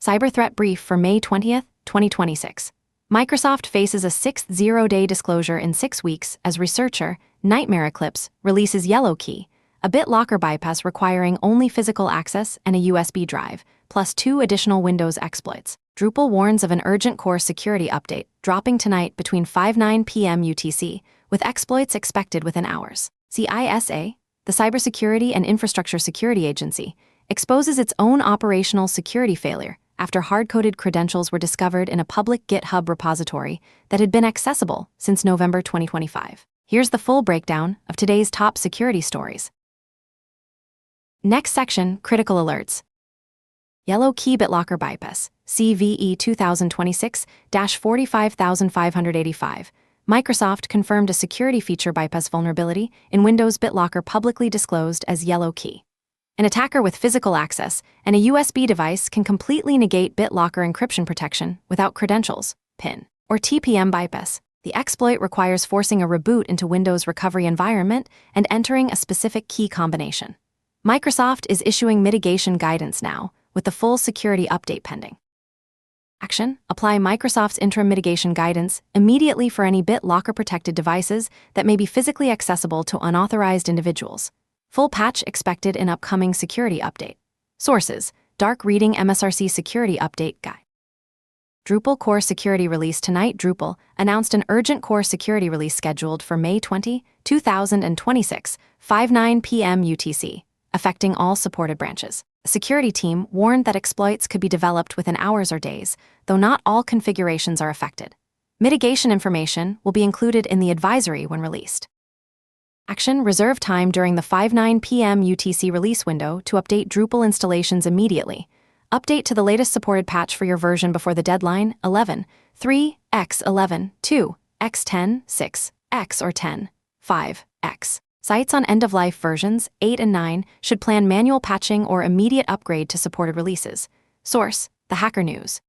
Cyber Threat Brief for May 20th, 2026. Microsoft faces a sixth zero-day disclosure in 6 weeks as researcher, Nightmare Eclipse, releases Yellow Key, a BitLocker bypass requiring only physical access and a USB drive, plus 2 additional Windows exploits. Drupal warns of an urgent core security update, dropping tonight between 5-9 p.m. UTC, with exploits expected within hours. CISA, the Cybersecurity and Infrastructure Security Agency, exposes its own operational security failure after hard-coded credentials were discovered in a public GitHub repository that had been accessible since November 2025. Here's the full breakdown of today's top security stories. Next section, critical alerts. Yellow Key BitLocker bypass, CVE 2026-45585. Microsoft confirmed a security feature bypass vulnerability in Windows BitLocker publicly disclosed as Yellow Key. An attacker with physical access and a USB device can completely negate BitLocker encryption protection without credentials, PIN, or TPM bypass. The exploit requires forcing a reboot into Windows recovery environment and entering a specific key combination. Microsoft is issuing mitigation guidance now, with the full security update pending. Action: apply Microsoft's interim mitigation guidance immediately for any BitLocker-protected devices that may be physically accessible to unauthorized individuals. Full patch expected in upcoming security update. Sources: Dark Reading MSRC Security Update Guide. Drupal Core Security Release tonight. Drupal announced an urgent core security release scheduled for May 20, 2026, 5-9 p.m. UTC, affecting all supported branches. The security team warned that exploits could be developed within hours or days, though not all configurations are affected. Mitigation information will be included in the advisory when released. Action: reserve time during the 5-9 p.m. UTC release window to update Drupal installations immediately. Update to the latest supported patch for your version before the deadline, 11.3, x 11.2, x 10.6, x or 10.5, x. Sites on end-of-life versions 8 and 9 should plan manual patching or immediate upgrade to supported releases. Source: The Hacker News.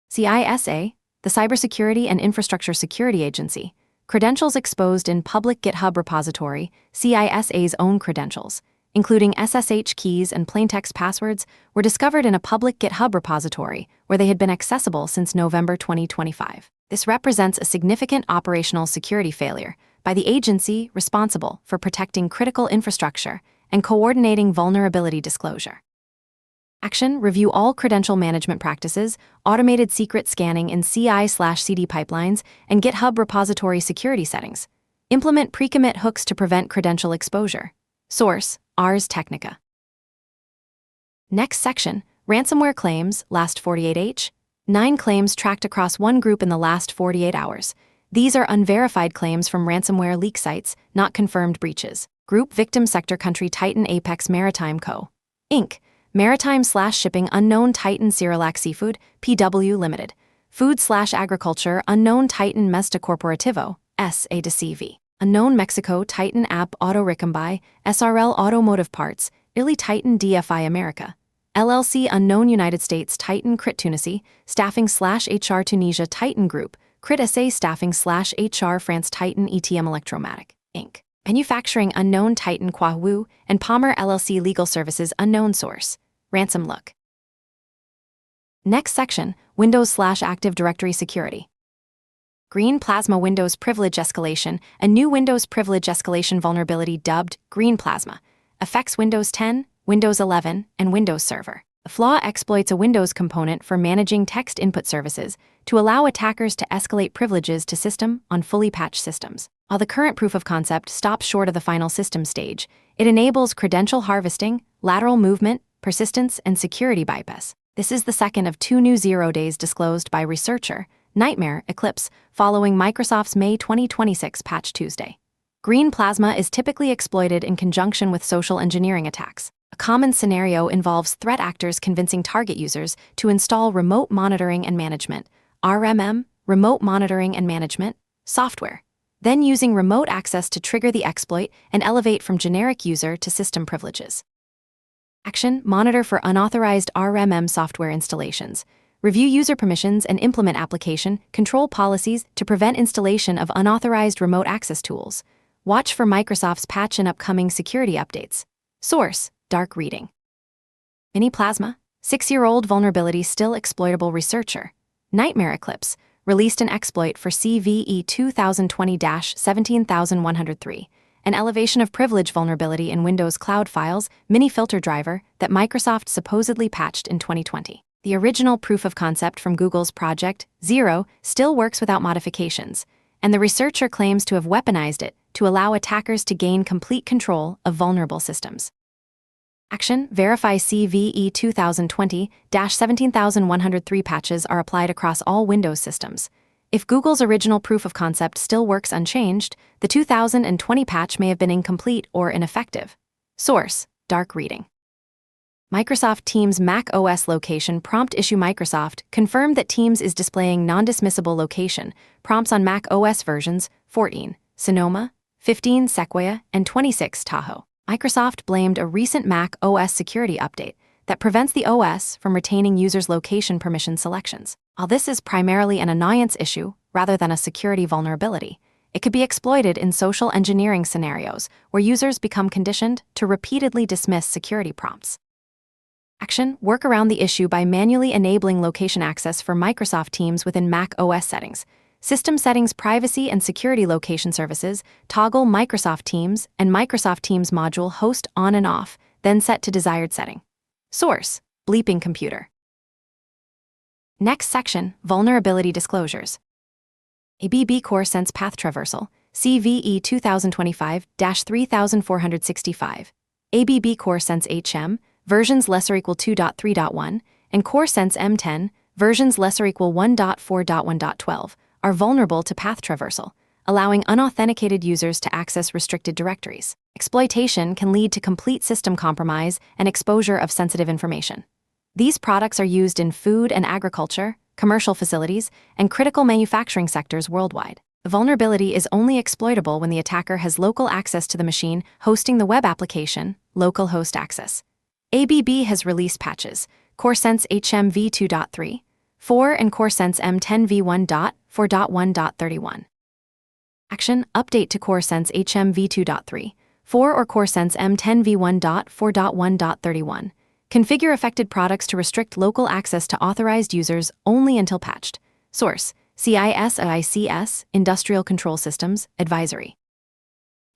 CISA, the Cybersecurity and Infrastructure Security Agency. Credentials exposed in public GitHub repository, CISA's own credentials, including SSH keys and plaintext passwords, were discovered in a public GitHub repository where they had been accessible since November 2025. This represents a significant operational security failure by the agency responsible for protecting critical infrastructure and coordinating vulnerability disclosure. Action: review all credential management practices, automated secret scanning in CI/CD pipelines, and GitHub repository security settings. Implement pre-commit hooks to prevent credential exposure. Source: Ars Technica. Next section, ransomware claims, last 48h. 9 claims tracked across one group in the last 48 hours. These are unverified claims from ransomware leak sites, not confirmed breaches. Group victim sector country Titan Apex Maritime Co. Inc. Maritime/shipping unknown Titan Cerelac Seafood, PW Limited. Food/agriculture unknown Titan Mesta Corporativo, S.A. de CV. Unknown Mexico Titan App Auto Ricambay, SRL Automotive Parts, Illy Titan DFI America. LLC unknown United States Titan Crit Tunisie, Staffing/HR Tunisia Titan Group, Crit SA Staffing/HR France Titan ETM Electromatic, Inc. Manufacturing unknown Titan Kwahu, and Palmer LLC Legal Services unknown source. Ransom look. Next section, Windows/Active Directory Security. Green Plasma Windows Privilege Escalation. A new Windows Privilege Escalation vulnerability dubbed Green Plasma affects Windows 10, Windows 11, and Windows Server. The flaw exploits a Windows component for managing text input services to allow attackers to escalate privileges to system on fully patched systems. While the current proof of concept stops short of the final system stage, it enables credential harvesting, lateral movement, persistence, and security bypass. This is the second of 2 new 0 days disclosed by researcher, Nightmare Eclipse, following Microsoft's May 2026 patch Tuesday. Green Plasma is typically exploited in conjunction with social engineering attacks. A common scenario involves threat actors convincing target users to install remote monitoring and management, RMM, remote monitoring and management, software, then using remote access to trigger the exploit and elevate from generic user to system privileges. Action: monitor for unauthorized RMM software installations. Review user permissions and implement application control policies to prevent installation of unauthorized remote access tools. Watch for Microsoft's patch and upcoming security updates. Source: Dark Reading. Mini Plasma, 6-year-old vulnerability still exploitable. Researcher. Nightmare Eclipse, released an exploit for CVE 2020-17103, an elevation of privilege vulnerability in Windows Cloud Files mini filter driver that Microsoft supposedly patched in 2020. The original proof of concept from Google's Project Zero still works without modifications, and the researcher claims to have weaponized it to allow attackers to gain complete control of vulnerable systems. Action: verify CVE 2020-17103 patches are applied across all Windows systems. If Google's original proof of concept still works unchanged, the 2020 patch may have been incomplete or ineffective. Source: Dark Reading. Microsoft Teams Mac OS location prompt issue. Microsoft confirmed that Teams is displaying non-dismissible location prompts on Mac OS versions 14, Sonoma, 15, Sequoia, and 26, Tahoe. Microsoft blamed a recent Mac OS security update that prevents the OS from retaining users' location permission selections. While this is primarily an annoyance issue rather than a security vulnerability, it could be exploited in social engineering scenarios where users become conditioned to repeatedly dismiss security prompts. Action: work around the issue by manually enabling location access for Microsoft Teams within Mac OS settings. System settings, privacy and security location services, toggle Microsoft Teams and Microsoft Teams module host on and off, then set to desired setting. Source: Bleeping Computer. Next section, vulnerability disclosures. ABB Core Sense Path Traversal, CVE 2025-3465. ABB Core Sense HM, versions lesser equal 2.3.1, and Core Sense M10, versions lesser equal 1.4.1.12, are vulnerable to path traversal, allowing unauthenticated users to access restricted directories. Exploitation can lead to complete system compromise and exposure of sensitive information. These products are used in food and agriculture, commercial facilities, and critical manufacturing sectors worldwide. The vulnerability is only exploitable when the attacker has local access to the machine hosting the web application, local host access. ABB has released patches, CoreSense HM v2.3, 4 and CoreSense M10 v1.4.1.31. Action: update to CoreSense HM v2.3, 4 or CoreSense M10 v1.4.1.31. Configure affected products to restrict local access to authorized users only until patched. Source: CISICS, Industrial Control Systems, Advisory.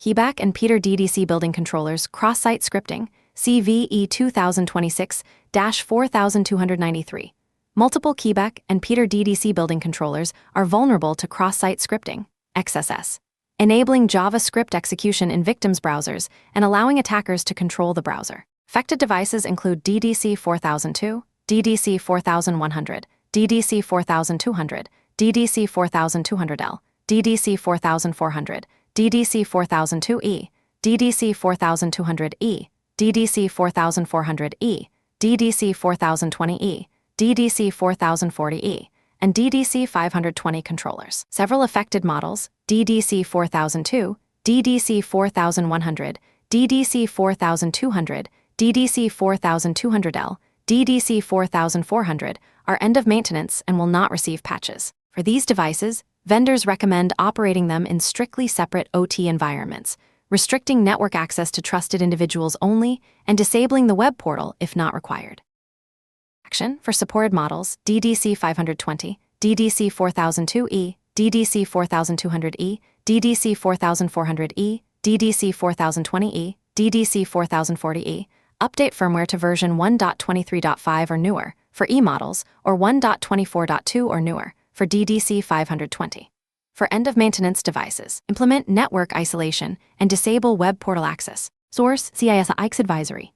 Heback and Peter DDC Building Controllers Cross-Site Scripting, CVE 2026-4293. Multiple Quebec and Peter DDC building controllers are vulnerable to cross-site scripting, XSS, enabling JavaScript execution in victims' browsers and allowing attackers to control the browser. Affected devices include DDC 4002, DDC 4100, DDC 4200, DDC 4200L, DDC 4400, DDC 4002E, DDC 4200E, DDC 4400E, DDC 4020E, DDC 4040E, and DDC 520 controllers. Several affected models, DDC 4002, DDC 4100, DDC 4200, DDC 4200L, DDC 4400, are end of maintenance and will not receive patches. For these devices, vendors recommend operating them in strictly separate OT environments, restricting network access to trusted individuals only, and disabling the web portal if not required. Action: for supported models, DDC 520, DDC 4002E, DDC 4200E, DDC 4400E, DDC 4020E, DDC 4040E, update firmware to version 1.23.5 or newer for E models, or 1.24.2 or newer for DDC 520. For end-of-maintenance devices, implement network isolation and disable web portal access. Source: CISICS Advisory.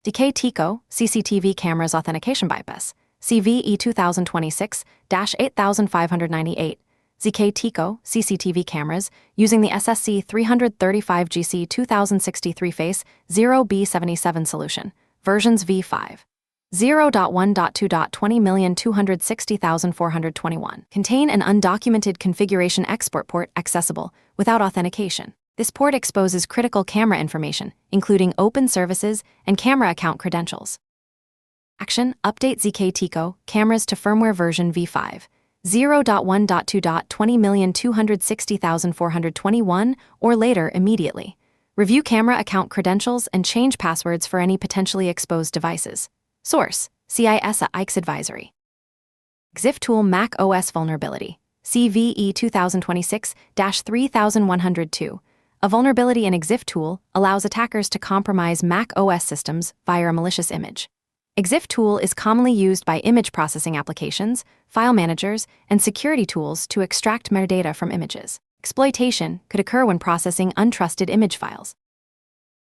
DK-TICO, CCTV Cameras Authentication Bypass, CVE 2026-8598. ZK-TICO CCTV cameras using the SSC 335GC 2063 Face 0B77 solution, versions v5. 0.1.2.20,260,421 contain an undocumented configuration export port accessible without authentication. This port exposes critical camera information, including open services and camera account credentials. Action: update ZK-TICO cameras to firmware version v5. 0.1.2.20,260,421 or later immediately. Review camera account credentials and change passwords for any potentially exposed devices. Source: CISA IX Advisory. XIF Tool Mac OS Vulnerability. CVE 2026-3102. A vulnerability in XIF Tool allows attackers to compromise Mac OS systems via a malicious image. XIF Tool is commonly used by image processing applications, file managers, and security tools to extract metadata from images. Exploitation could occur when processing untrusted image files.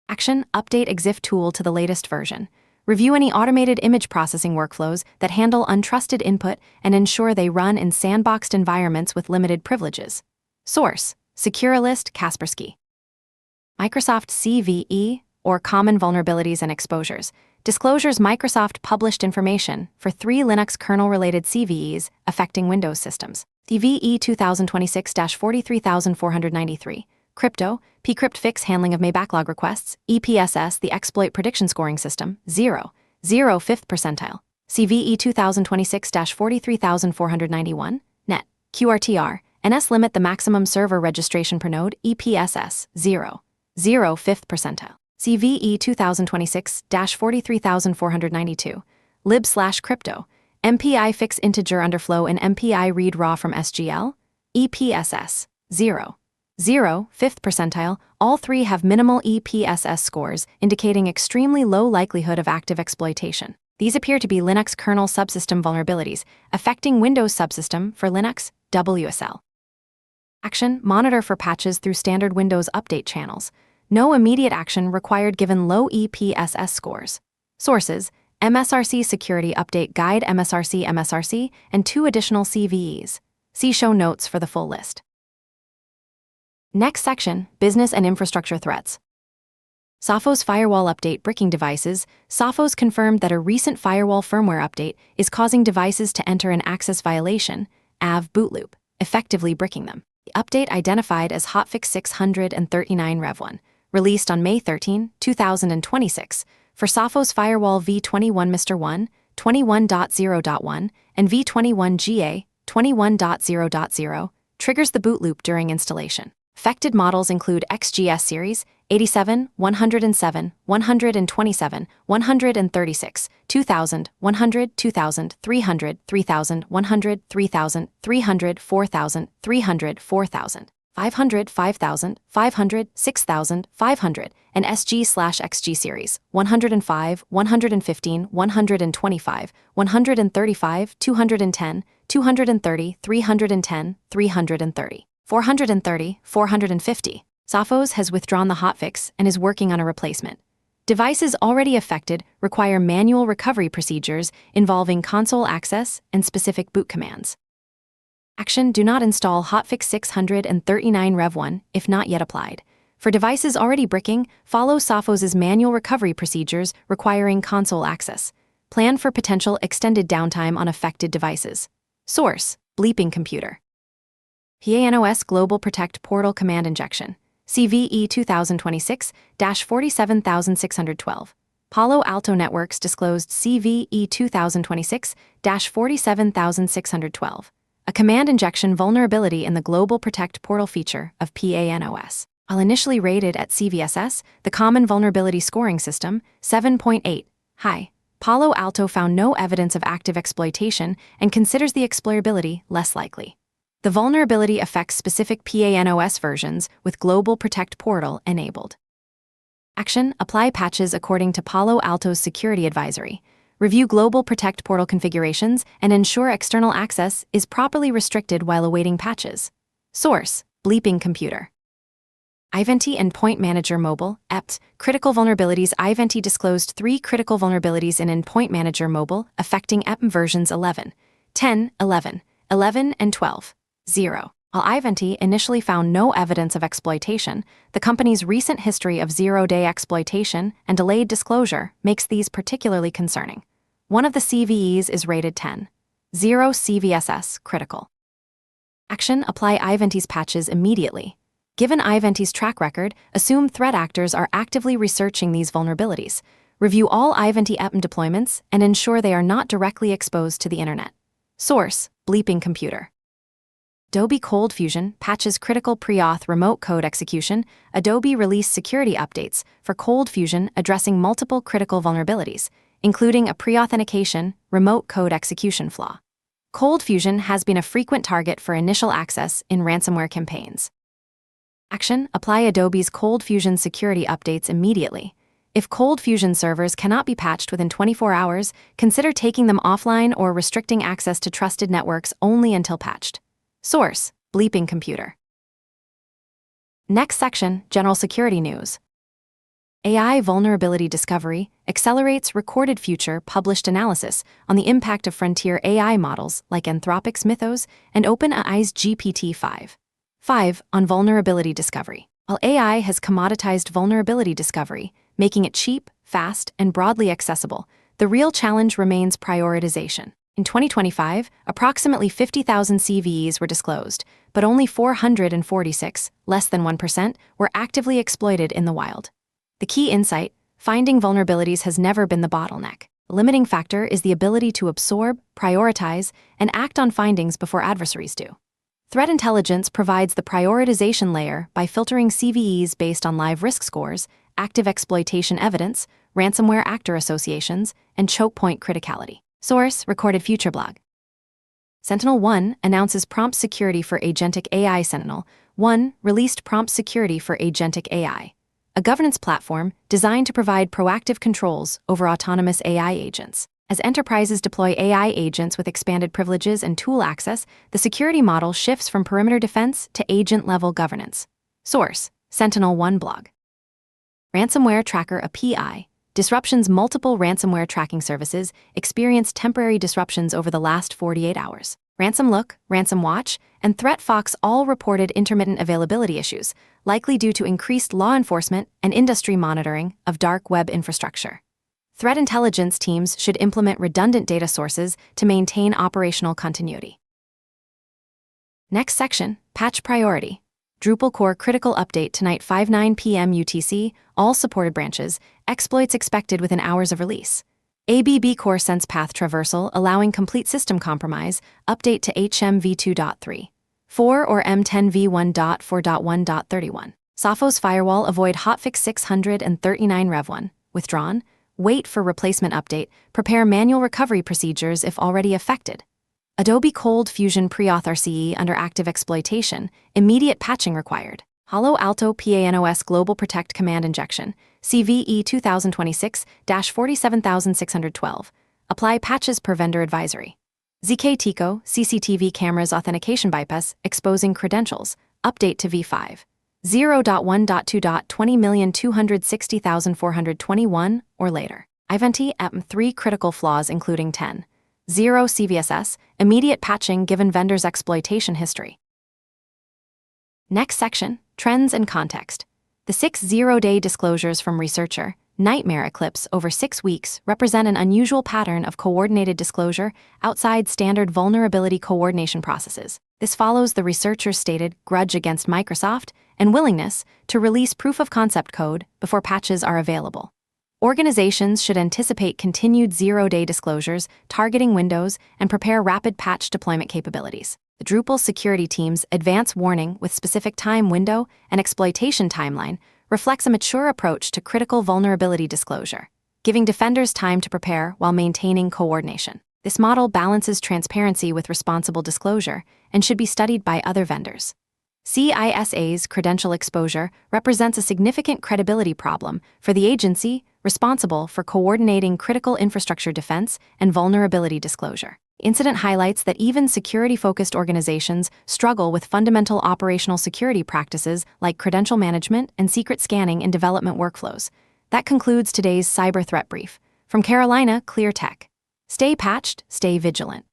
Action: update XIF Tool to the latest version. Review any automated image processing workflows that handle untrusted input and ensure they run in sandboxed environments with limited privileges. Source: Securalist Kaspersky. Microsoft CVE, or Common Vulnerabilities and Exposures, disclosures Microsoft published information for 3 Linux kernel-related CVEs affecting Windows systems. CVE 2026-43493. Crypto, pcrypt fix handling of May backlog requests, EPSS the exploit prediction scoring system, 0, 5th percentile. CVE 2026-43491, net, QRTR, NS limit the maximum server registration per node, EPSS, 0, 5th percentile. CVE 2026-43492, lib/crypto, MPI fix integer underflow and MPI read raw from SGL, EPSS, 0, 5th percentile. All 3 have minimal EPSS scores, indicating extremely low likelihood of active exploitation. These appear to be Linux kernel subsystem vulnerabilities affecting Windows subsystem for Linux, WSL. Action: monitor for patches through standard Windows update channels. No immediate action required given low EPSS scores. Sources: MSRC Security Update Guide, MSRC, and 2 additional CVEs. See show notes for the full list. Next section: Business and Infrastructure Threats. Sophos Firewall Update Bricking Devices. Sophos confirmed that a recent firewall firmware update is causing devices to enter an access violation, AV boot loop, effectively bricking them. The update, identified as hotfix 639 Rev1, released on May 13, 2026, for Sophos Firewall v21 Mr. 1, 21.0.1, and v21 GA, 21.0.0, triggers the boot loop during installation. Affected models include XGS series, 87, 107, 127, 136, 2000, 100, 2000, 300, 3000, 100, 3000, 300, 4000, 300, 4000, 500, 5000, 500, 6000, 500, and SG/XG series, 105, 115, 125, 135, 210, 230, 310, 330. 430, 450. Sophos has withdrawn the hotfix and is working on a replacement. Devices already affected require manual recovery procedures involving console access and specific boot commands. Action: do not install hotfix 639 Rev1 if not yet applied. For devices already bricking, follow Sophos' manual recovery procedures requiring console access. Plan for potential extended downtime on affected devices. Source: Bleeping Computer. PANOS Global Protect Portal Command Injection. CVE 2026-47612. Palo Alto Networks disclosed CVE 2026-47612, a command injection vulnerability in the Global Protect Portal feature of PANOS. While initially rated at CVSS, the Common Vulnerability Scoring System, 7.8, high, Palo Alto found no evidence of active exploitation and considers the exploitability less likely. The vulnerability affects specific PANOS versions with Global Protect Portal enabled. Action: apply patches according to Palo Alto's security advisory. Review Global Protect Portal configurations and ensure external access is properly restricted while awaiting patches. Source: Bleeping Computer. Ivanti Endpoint Manager Mobile, EPT, Critical Vulnerabilities. Ivanti disclosed 3 critical vulnerabilities in Endpoint Manager Mobile affecting EPM versions 11, 10, 11, 11, and 12. 0. While Ivanti initially found no evidence of exploitation, the company's recent history of zero-day exploitation and delayed disclosure makes these particularly concerning. One of the CVEs is rated 10. 0 CVSS critical. Action: apply Ivanti's patches immediately. Given Ivanti's track record, assume threat actors are actively researching these vulnerabilities. Review all Ivanti EPM deployments and ensure they are not directly exposed to the internet. Source: Bleeping Computer. Adobe Cold Fusion patches critical pre-auth remote code execution. Adobe released security updates for Cold Fusion addressing multiple critical vulnerabilities, including a pre-authentication, remote code execution flaw. Cold Fusion has been a frequent target for initial access in ransomware campaigns. Action: apply Adobe's Cold Fusion security updates immediately. If Cold Fusion servers cannot be patched within 24 hours, consider taking them offline or restricting access to trusted networks only until patched. Source: Bleeping Computer. Next section, General Security News. AI vulnerability discovery accelerates recorded future published analysis on the impact of frontier AI models like Anthropic's Mythos and OpenAI's GPT-5. 5. On vulnerability discovery. While AI has commoditized vulnerability discovery, making it cheap, fast, and broadly accessible, the real challenge remains prioritization. In 2025, approximately 50,000 CVEs were disclosed, but only 446, less than 1%, were actively exploited in the wild. The key insight: finding vulnerabilities has never been the bottleneck. The limiting factor is the ability to absorb, prioritize, and act on findings before adversaries do. Threat intelligence provides the prioritization layer by filtering CVEs based on live risk scores, active exploitation evidence, ransomware actor associations, and choke point criticality. Source: Recorded Future Blog. Sentinel-1 announces prompt security for agentic AI. Sentinel-1 released prompt security for agentic AI, a governance platform designed to provide proactive controls over autonomous AI agents. As enterprises deploy AI agents with expanded privileges and tool access, the security model shifts from perimeter defense to agent-level governance. Source: Sentinel-1 blog. Ransomware Tracker API. Disruptions: multiple ransomware tracking services experienced temporary disruptions over the last 48 hours. RansomLook, RansomWatch, and ThreatFox all reported intermittent availability issues, likely due to increased law enforcement and industry monitoring of dark web infrastructure. Threat intelligence teams should implement redundant data sources to maintain operational continuity. Next section, Patch Priority. Drupal core critical update tonight 5:09 p.m. UTC, all supported branches, exploits expected within hours of release. ABB core sense path traversal allowing complete system compromise, update to HMv2.3. 4 or M10v1.4.1.31. Sophos firewall avoid hotfix 639 Rev1, withdrawn. Wait for replacement update, prepare manual recovery procedures if already affected. Adobe Cold Fusion pre-auth RCE under active exploitation, immediate patching required. Palo Alto PANOS Global Protect Command Injection, CVE 2026-47612. Apply patches per vendor advisory. ZK-TICO CCTV cameras authentication bypass exposing credentials, update to V5. 0.1.2.20,260,421 or later. Iventi M3 critical flaws including 10. 0 CVSS, immediate patching given vendor's exploitation history. Next section, Trends and Context. The 6 zero-day disclosures from researcher, Nightmare Eclipse over 6 weeks represent an unusual pattern of coordinated disclosure outside standard vulnerability coordination processes. This follows the researcher's stated grudge against Microsoft and willingness to release proof-of-concept code before patches are available. Organizations should anticipate continued zero-day disclosures targeting Windows and prepare rapid patch deployment capabilities. The Drupal security team's advance warning with specific time window and exploitation timeline reflects a mature approach to critical vulnerability disclosure, giving defenders time to prepare while maintaining coordination. This model balances transparency with responsible disclosure and should be studied by other vendors. CISA's credential exposure represents a significant credibility problem for the agency responsible for coordinating critical infrastructure defense and vulnerability disclosure. Incident highlights that even security-focused organizations struggle with fundamental operational security practices like credential management and secret scanning in development workflows. That concludes today's Cyber Threat Brief. From Carolina Clear Tech. Stay patched, stay vigilant.